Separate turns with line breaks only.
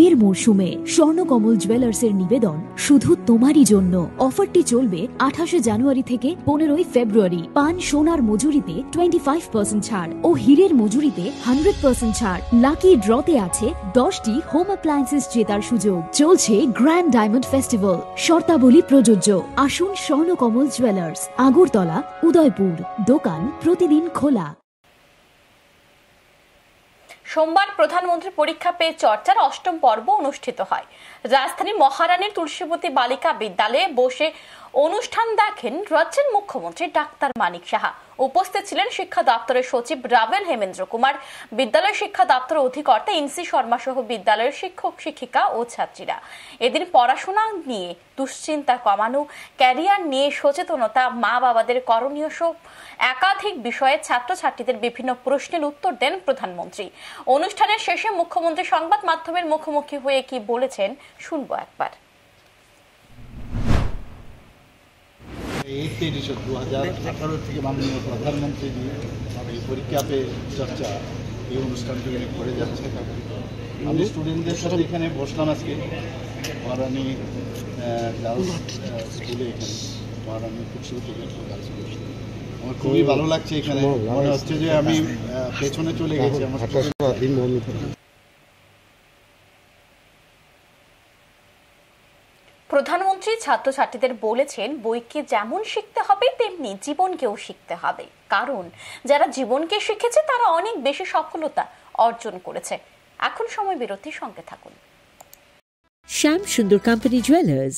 বিয়ের মরশুমে স্বর্ণকমল জুয়েলার্সের নিবেদন শুধু তোমারই জন্য। অফারটি চলবে 28 জানুয়ারি থেকে 15 ফেব্রুয়ারি। পান সোনার মজুরিতে 25% ছাড় ও হীরের মজুরিতে 100% ছাড়। লাকি ড্রতে আছে 10টি হোম অ্যাপ্লায়েন্সেস জেতার সুযোগ। চলছে গ্র্যান্ড ডায়মন্ড ফেস্টিভ্যাল, শর্তাবলী প্রযোজ্য। আসুন স্বর্ণকমল জুয়েলার্স, আগরতলা, উদয়পুর। দোকান প্রতিদিন খোলা।
সোমবার প্রধানমন্ত্রী পরীক্ষা পে চর্চার ৮ম পর্ব অনুষ্ঠিত হয়। রাজধানীর মহারানীর তুলসীবতী বালিকা বিদ্যালয়ে বসে অনুষ্ঠান দেখেন রাজ্যের মুখ্যমন্ত্রী ডাক্তার মানিক সাহা। উপস্থিত ছিলেন শিক্ষা দপ্তরের সচিব রাভেল হেমেন্দ্র কুমার, বিদ্যালয় শিক্ষা দপ্তরের অধিকর্তা ইনসি শর্মা সহ বিদ্যালয়ের শিক্ষক শিক্ষিকা ও ছাত্রীরা। এদিন পড়াশোনা নিয়ে দুশ্চিন্তা কমানো, ক্যারিয়ার নিয়ে সচেতনতা, মা বাবাদের করণীয় সব একাধিক বিষয়ে ছাত্রছাত্রীদের বিভিন্ন প্রশ্নের উত্তর দেন প্রধানমন্ত্রী। অনুষ্ঠানের শেষে মুখ্যমন্ত্রী সংবাদ মাধ্যমের মুখোমুখি হয়ে কি বলেছেন শুনবো একবার।
এই 2018 থেকে মাননীয় প্রধানমন্ত্রী এই পরীক্ষা পে চর্চা এই অনুষ্ঠানটি করে যাচ্ছে। আমি স্টুডেন্টদের সাথে এখানে বসলাম আজকে মহারানী গার্লস স্কুলে, এখানে মহারানী তুলসীবতী গার্লস স্কুলে। আমার খুবই ভালো লাগছে এখানে, মনে হচ্ছে যে আমি পেছনে চলে গেছি। আমার
প্রধানমন্ত্রী ছাত্রছাত্রীদের বলেছেন, বইকে যেমন শিখতে হবে তেমনি জীবনকেও শিখতে হবে, কারণ যারা জীবনকে শিখেছে তারা অনেক বেশি সফলতা অর্জন করেছে। এখন সময় বিরতির সঙ্গে থাকুন।
শ্যাম সুন্দর কোম্পানি জুয়েলার্স,